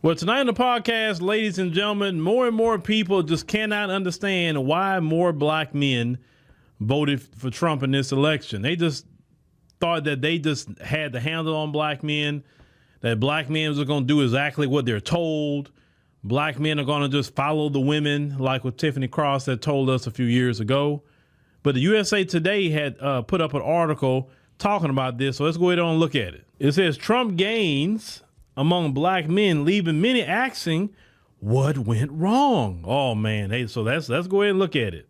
Well, tonight on the podcast, ladies and gentlemen, more and more people just cannot understand why more black men voted for Trump in this election. They just thought that they just had the handle on black men, that black men are going to do exactly what they're told. Black men are going to just follow the women, like what Tiffany Cross had told us a few years ago. But the USA Today had put up an article talking about this, so let's go ahead and look at it. It says Trump gains among black men, leaving many asking what went wrong. Oh man, hey, so let's go ahead and look at it.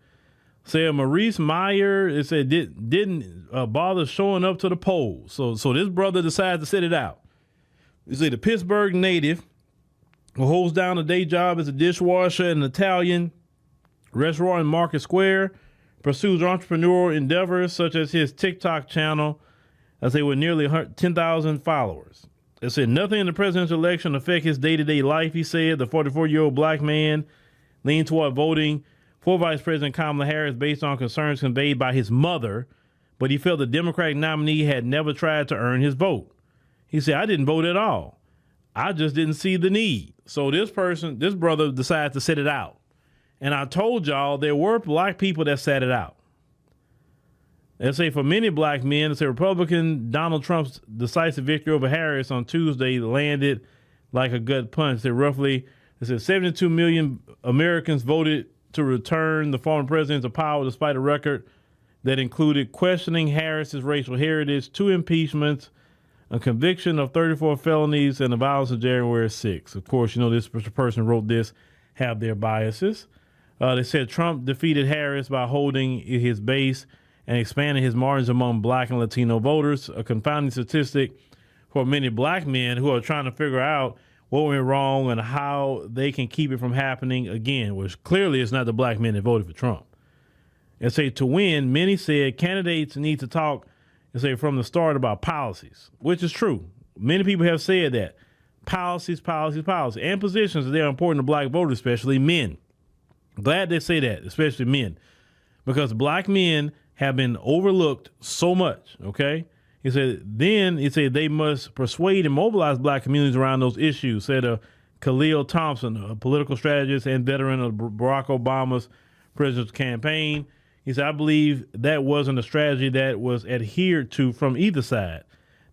Say Maurice Meyer, it said didn't bother showing up to the polls. So this brother decided to sit it out. You see, the Pittsburgh native who holds down a day job as a dishwasher at an Italian restaurant in Market Square, pursues entrepreneurial endeavors such as his TikTok channel, as they with nearly 10,000 followers. It said nothing in the presidential election affect his day-to-day life, he said. The 44-year-old black man leaned toward voting for Vice President Kamala Harris based on concerns conveyed by his mother, but he felt the Democratic nominee had never tried to earn his vote. He said, I didn't vote at all. I just didn't see the need. So this brother decided to sit it out. And I told y'all there were black people that sat it out. They say for many black men, it's a Republican Donald Trump's decisive victory over Harris on Tuesday landed like a gut punch. They said 72 million Americans voted to return the former president to power despite a record that included questioning Harris's racial heritage, 2 impeachments, a conviction of 34 felonies, and the violence of January 6th. Of course, you know, this person wrote this, have their biases. They said Trump defeated Harris by holding his base and expanding his margins among black and Latino voters, a confounding statistic for many black men who are trying to figure out what went wrong and how they can keep it from happening again, which clearly is not the black men that voted for Trump. And say to win, many said candidates need to talk and say from the start about policies, which is true. Many people have said that. Policies, and positions that are important to black voters, especially men. Glad they say that, especially men, because black men have been overlooked so much, okay? He said they must persuade and mobilize black communities around those issues, said Khalil Thompson, a political strategist and veteran of Barack Obama's presidential campaign. He said, I believe that wasn't a strategy that was adhered to from either side,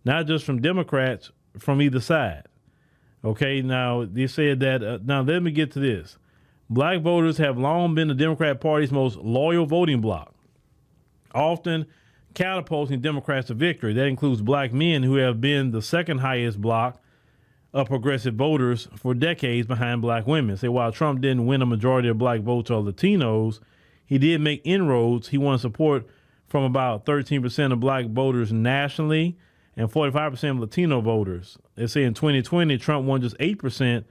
not just from Democrats, from either side. Okay, now they said that, now let me get to this. Black voters have long been the Democrat Party's most loyal voting bloc, often catapulting Democrats to victory. That includes black men who have been the second highest bloc of progressive voters for decades behind black women. Say while Trump didn't win a majority of black votes or Latinos, he did make inroads. He won support from about 13% of black voters nationally and 45% of Latino voters. They say in 2020, Trump won just 8%,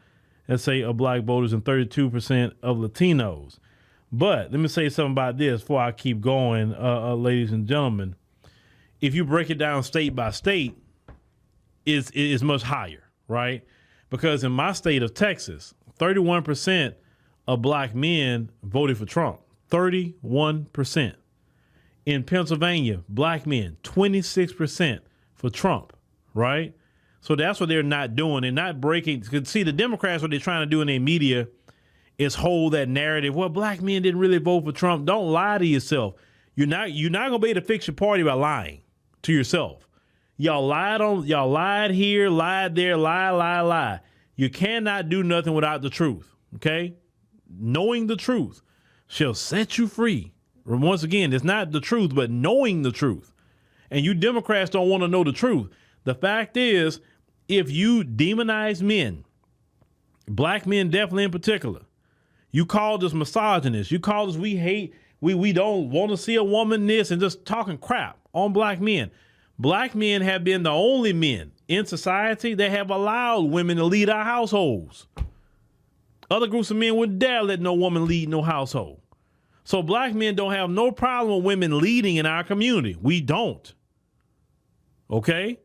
let's say, of black voters and 32% of Latinos. But let me say something about this before I keep going, ladies and gentlemen. If you break it down state by state, it's much higher, right? Because in my state of Texas, 31% of black men voted for Trump. 31%. In Pennsylvania, black men, 26% for Trump, right? So that's what they're not doing. They're not breaking. See, the Democrats, what they're trying to do in their media is hold that narrative. Well, black men didn't really vote for Trump. Don't lie to yourself. You're not gonna be able to fix your party by lying to yourself. Y'all lied here, lied there, lie. You cannot do nothing without the truth. Okay? Knowing the truth shall set you free. Once again, it's not the truth, but knowing the truth. And you Democrats don't want to know the truth. The fact is, if you demonize men, black men definitely in particular, you called us misogynist. You called us we don't want to see a woman this and just talking crap on black men. Black men have been the only men in society that have allowed women to lead our households. Other groups of men wouldn't dare let no woman lead no household. So black men don't have no problem with women leading in our community. We don't. Okay?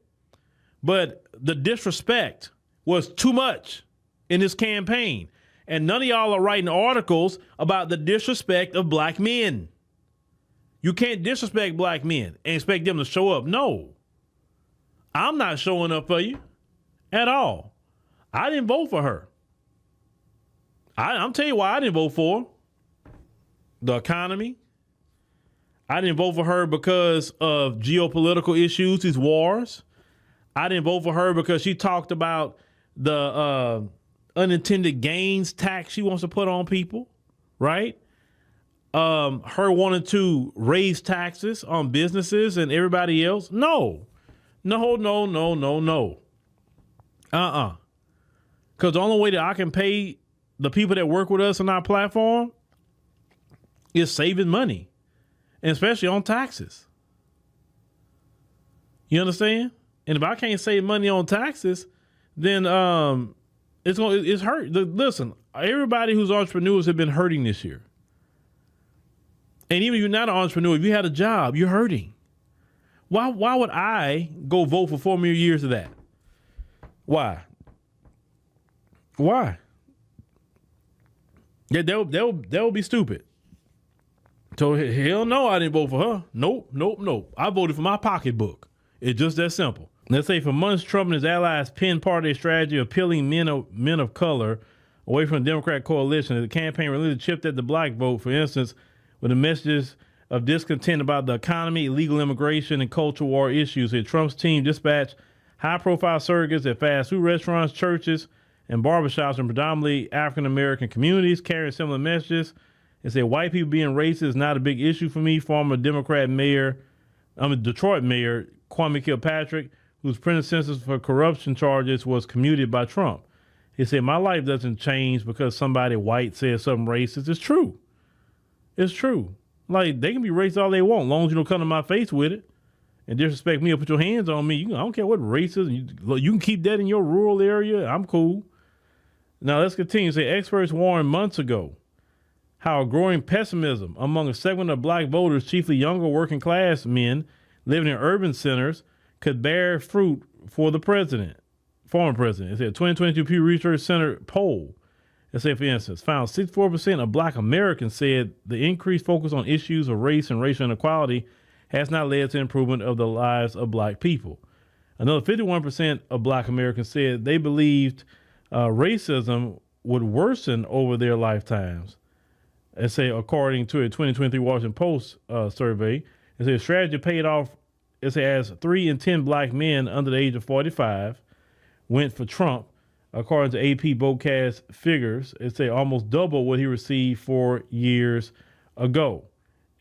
But the disrespect was too much in this campaign. And none of y'all are writing articles about the disrespect of black men. You can't disrespect black men and expect them to show up. No. I'm not showing up for you at all. I didn't vote for her. I'm telling you why I didn't vote for her. The economy. I didn't vote for her because of geopolitical issues, these wars. I didn't vote for her because she talked about the unintended gains tax she wants to put on people, right? Her wanting to raise taxes on businesses and everybody else. No. Because the only way that I can pay the people that work with us on our platform is saving money, and especially on taxes. You understand? And if I can't save money on taxes, then it's hurt. Listen, everybody who's entrepreneurs have been hurting this year. And even if you're not an entrepreneur, if you had a job, you're hurting. Why would I go vote for 4 more years of that? Why? Yeah, that would be stupid. So hell no, I didn't vote for her. Nope. I voted for my pocketbook. It's just that simple. Let's say for months, Trump and his allies pinned part of their strategy of peeling men of color away from the Democrat coalition. The campaign really chipped at the black vote, for instance, with the messages of discontent about the economy, illegal immigration, and culture war issues. Trump's team dispatched high-profile surrogates at fast food restaurants, churches, and barbershops in predominantly African-American communities, carrying similar messages. They say white people being racist is not a big issue for me. Former Detroit Mayor Kwame Kilpatrick, whose prison sentence for corruption charges was commuted by Trump. He said, my life doesn't change because somebody white says something racist. It's true. Like, they can be racist all they want, as long as you don't come to my face with it and disrespect me or put your hands on me. I don't care what racism. You can keep that in your rural area. I'm cool. Now, let's continue. Say, experts warned months ago how a growing pessimism among a segment of black voters, chiefly younger working class men living in urban centers, could bear fruit for the former president. It said a 2022 Pew Research Center poll, it said, for instance, found 64% of black Americans said the increased focus on issues of race and racial inequality has not led to improvement of the lives of black people. Another 51% of black Americans said they believed racism would worsen over their lifetimes. It say, according to a 2023 Washington Post survey, it says strategy paid off. It says 3 in 10 black men under the age of 45 went for Trump, according to AP Votecast figures. It say almost double what he received 4 years ago.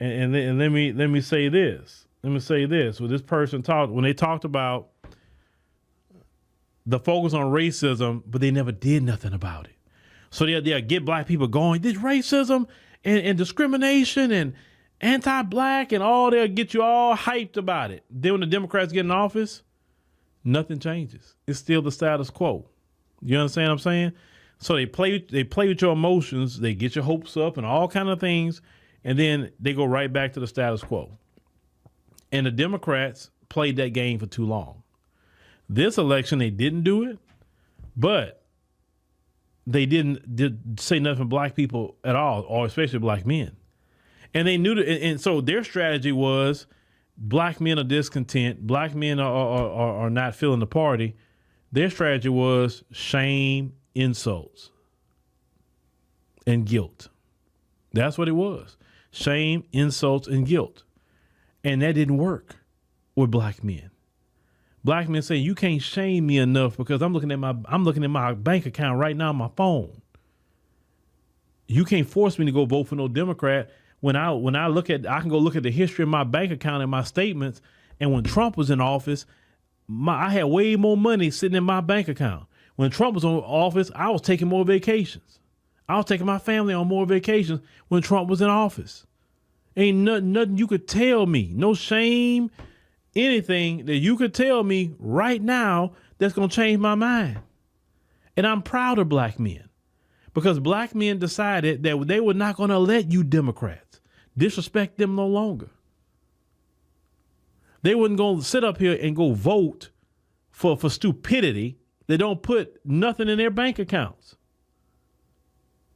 And let me say this. When this person when they talked about the focus on racism, but they never did nothing about it. So they'll get black people going, this racism and discrimination and anti-black and all, they'll get you all hyped about it. Then when the Democrats get in office, nothing changes. It's still the status quo. You understand what I'm saying? So they play with your emotions, they get your hopes up and all kind of things, and then they go right back to the status quo. And the Democrats played that game for too long. This election, they didn't do it, but they didn't say nothing to black people at all, or especially black men. And they knew that, and so their strategy was black men are discontent, black men are not feeling the party. Their strategy was shame, insults, and guilt. That's what it was. Shame, insults, and guilt. And that didn't work with black men. Black men say, you can't shame me enough because I'm looking at my bank account right now on my phone. You can't force me to go vote for no Democrat. When I can go look at the history of my bank account and my statements. And when Trump was in office, I had way more money sitting in my bank account. When Trump was in office, I was taking more vacations. I was taking my family on more vacations when Trump was in office. Ain't nothing you could tell me, no shame, anything that you could tell me right now that's going to change my mind. And I'm proud of black men because black men decided that they were not going to let you Democrats disrespect them no longer. They wasn't going to sit up here and go vote for stupidity. They don't put nothing in their bank accounts.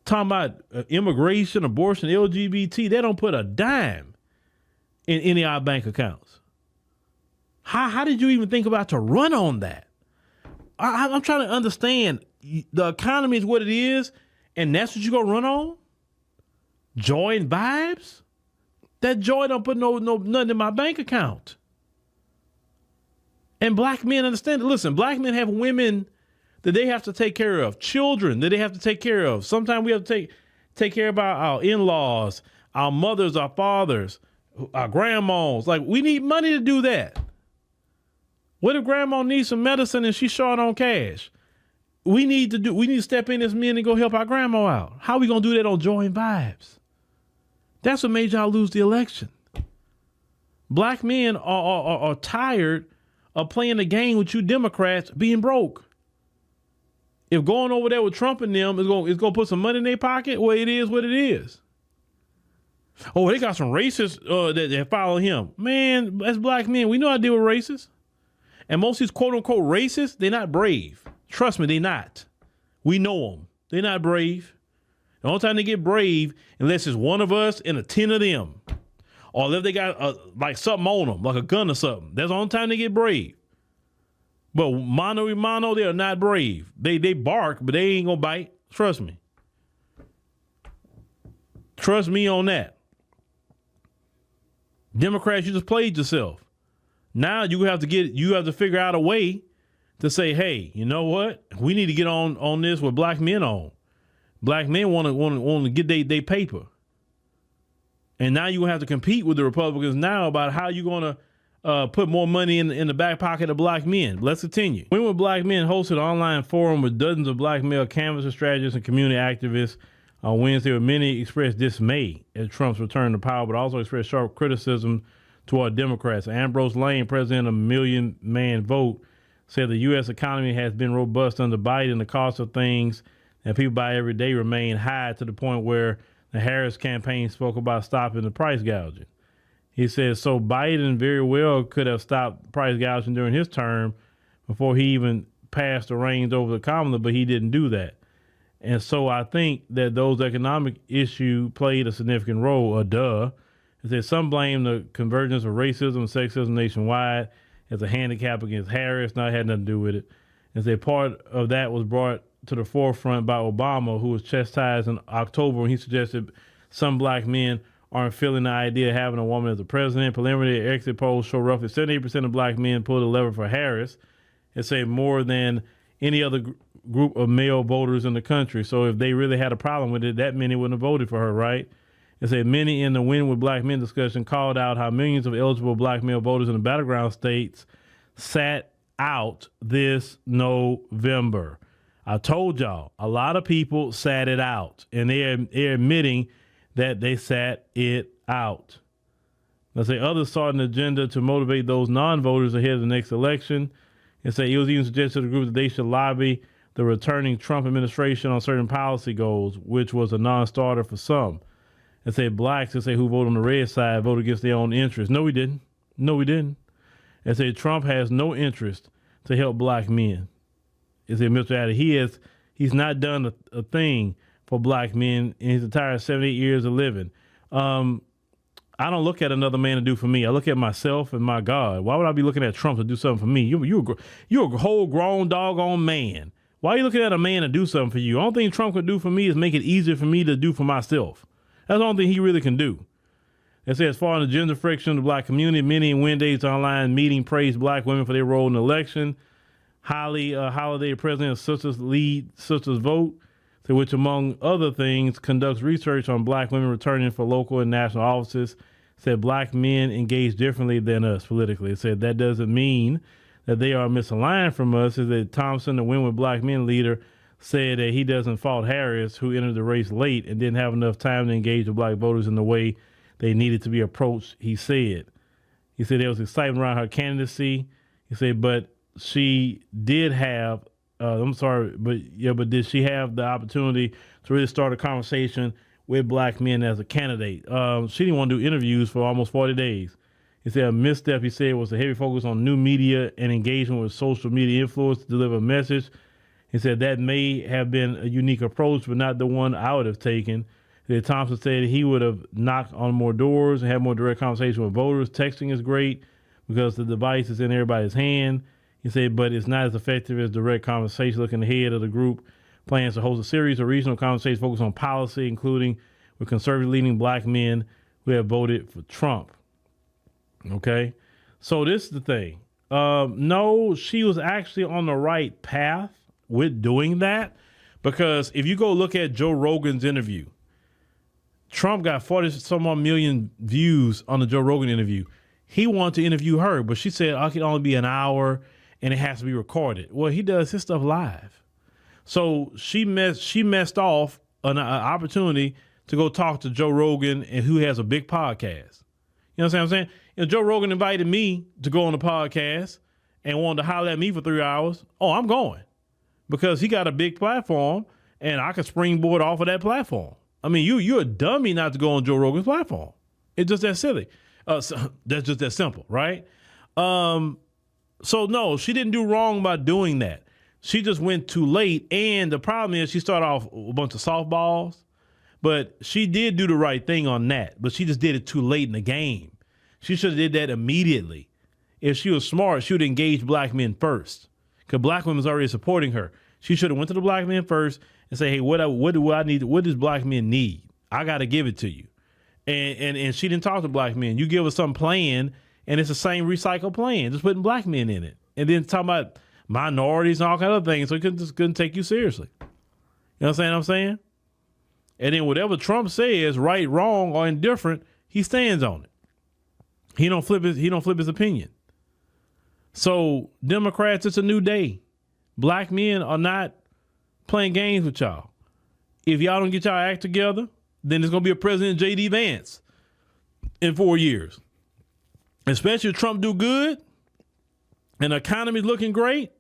Talking about immigration, abortion, LGBT, they don't put a dime in any of our bank accounts. How did you even think about to run on that? I'm trying to understand. The economy is what it is, And that's what you gonna run on? Joy and vibes? That joy don't put nothing in my bank account. And black men understand it. Listen, black men have women that they have to take care of, children that they have to take care of. Sometimes we have to take care of our in-laws, our mothers, our fathers, our grandmas. Like, we need money to do that. What if grandma needs some medicine and she's short on cash? We need to step in as men and go help our grandma out. How are we gonna do that on joy and vibes? That's what made y'all lose the election. Black men are tired of playing the game with you Democrats being broke. If going over there with Trump and them is gonna put some money in their pocket, well, it is what it is. Oh, they got some racists that follow him. Man, that's black men. We know how to deal with racists. And most of these quote unquote racists, they're not brave. Trust me, they're not. We know them. They're not brave. The only time they get brave, unless it's one of us and 10 of them. Or if they got like something on them, like a gun or something. That's the only time they get brave. But mano a mano, they are not brave. They bark, but they ain't gonna bite. Trust me. Trust me on that. Democrats, you just played yourself. Now you have to figure out a way to say, hey, you know what? We need to get on this with black men on. Black men want to get their paper. And now you're going to have to compete with the Republicans now about how you're going to put more money in the back pocket of black men. Let's continue. Women with Black Men hosted an online forum with dozens of black male canvassers, strategists, and community activists on Wednesday, where many expressed dismay at Trump's return to power, but also expressed sharp criticism toward Democrats. Ambrose Lane, president of Million Man Vote, said the U.S. economy has been robust under Biden. The cost of things that people buy every day remain high to the point where the Harris campaign spoke about stopping the price gouging. He said, so Biden very well could have stopped price gouging during his term before he even passed the reins over to Kamala, but he didn't do that. And so I think that those economic issues played a significant role, He said some blame the convergence of racism and sexism nationwide as a handicap against Harris. Now, it had nothing to do with it. And said part of that was brought to the forefront by Obama, who was chastised in October when he suggested some black men aren't feeling the idea of having a woman as a president. Preliminary exit polls show roughly 78% of black men pulled the lever for Harris, and say more than any other group of male voters in the country. So if they really had a problem with it, that many wouldn't have voted for her, right? And said many in the Win with Black Men discussion called out how millions of eligible black male voters in the battleground states sat out this November. I told y'all, a lot of people sat it out, and they're admitting that they sat it out. Let's say others sought an agenda to motivate those non-voters ahead of the next election, and say it was even suggested to the group that they should lobby the returning Trump administration on certain policy goals, which was a non-starter for some. And say blacks, and say who voted on the red side, voted against their own interests. No, we didn't. No, we didn't. And say Trump has no interest to help black men. Is it Mr. Addy? He's not done a thing for black men in his entire 78 years of living. I don't look at another man to do for me. I look at myself and my God. Why would I be looking at Trump to do something for me? You're a whole grown doggone man. Why are you looking at a man to do something for you? The only thing Trump could do for me is make it easier for me to do for myself. That's the only thing he really can do. It says, as far as the gender friction of the black community, many in Wednesday's online meeting praised black women for their role in the election. Holiday President Sisters Lead Sisters Vote, which, among other things, conducts research on black women returning for local and national offices, said black men engage differently than us politically. It said that doesn't mean that they are misaligned from us. Is that Thompson, the Win with Black Men leader, said that he doesn't fault Harris, who entered the race late and didn't have enough time to engage with black voters in the way they needed to be approached, he said. He said there was excitement around her candidacy. He said, but she did have, but did she have the opportunity to really start a conversation with black men as a candidate? She didn't want to do interviews for almost 40 days. He said a misstep, he said, was a heavy focus on new media and engagement with social media influence to deliver a message. He said that may have been a unique approach, but not the one I would have taken. Thompson said he would have knocked on more doors and had more direct conversation with voters. Texting is great because the device is in everybody's hand. He said, but it's not as effective as direct conversation looking ahead of the group plans to host a series of regional conversations focused on policy, including with conservative-leaning black men who have voted for Trump. Okay? So this is the thing. No, she was actually on the right path with doing that, because if you go look at Joe Rogan's interview, Trump got 40-some-odd million views on the Joe Rogan interview. He wanted to interview her, but she said, I can only be an hour and it has to be recorded. Well, he does his stuff live. So she messed off an opportunity to go talk to Joe Rogan, and who has a big podcast. You know what I'm saying? And Joe Rogan invited me to go on the podcast and wanted to holler at me for 3 hours. Oh, I'm going, because he got a big platform and I could springboard off of that platform. I mean, you're a dummy not to go on Joe Rogan's platform. It's just that silly. So that's just that simple, right? So no, she didn't do wrong by doing that. She just went too late. And the problem is she started off a bunch of softballs, but she did do the right thing on that, but she just did it too late in the game. She should have did that immediately. If she was smart, she would engage black men first, because black women's already supporting her. She should have went to the black men first and say, hey, what do I need? What does black men need? I got to give it to you. And she didn't talk to black men. You give us some plan, and it's the same recycled plan, just putting black men in it. And then talking about minorities and all kinds of things, so he couldn't take you seriously. You know what I'm saying? And then whatever Trump says, right, wrong, or indifferent, he stands on it. He don't flip his opinion. So Democrats, it's a new day. Black men are not playing games with y'all. If y'all don't get y'all act together, then there's going to be a President J.D. Vance in 4 years. Especially if Trump do good and the economy's looking great,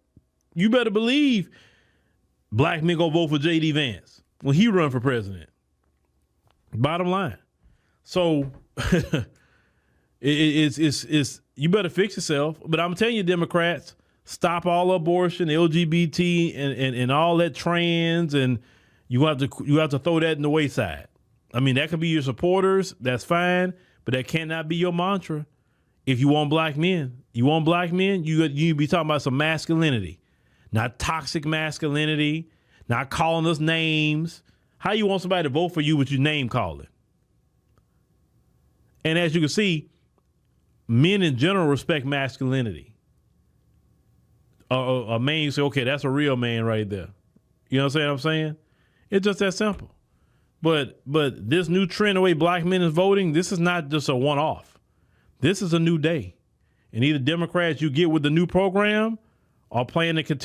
you better believe black men going to vote for J.D. Vance when he run for president. Bottom line. So it's you better fix yourself. But I'm telling you, Democrats, stop all abortion, LGBT, and all that trans, and you have to throw that in the wayside. I mean, that could be your supporters. That's fine, but that cannot be your mantra. If you want black men, you be talking about some masculinity, not toxic masculinity, not calling us names. How you want somebody to vote for you with your name calling? And as you can see, men in general respect masculinity. A man, you say, okay, that's a real man right there. You know what I'm saying? It's just that simple. But this new trend, the way black men is voting, this is not just a one-off. This is a new day. And either Democrats, you get with the new program, or plan to continue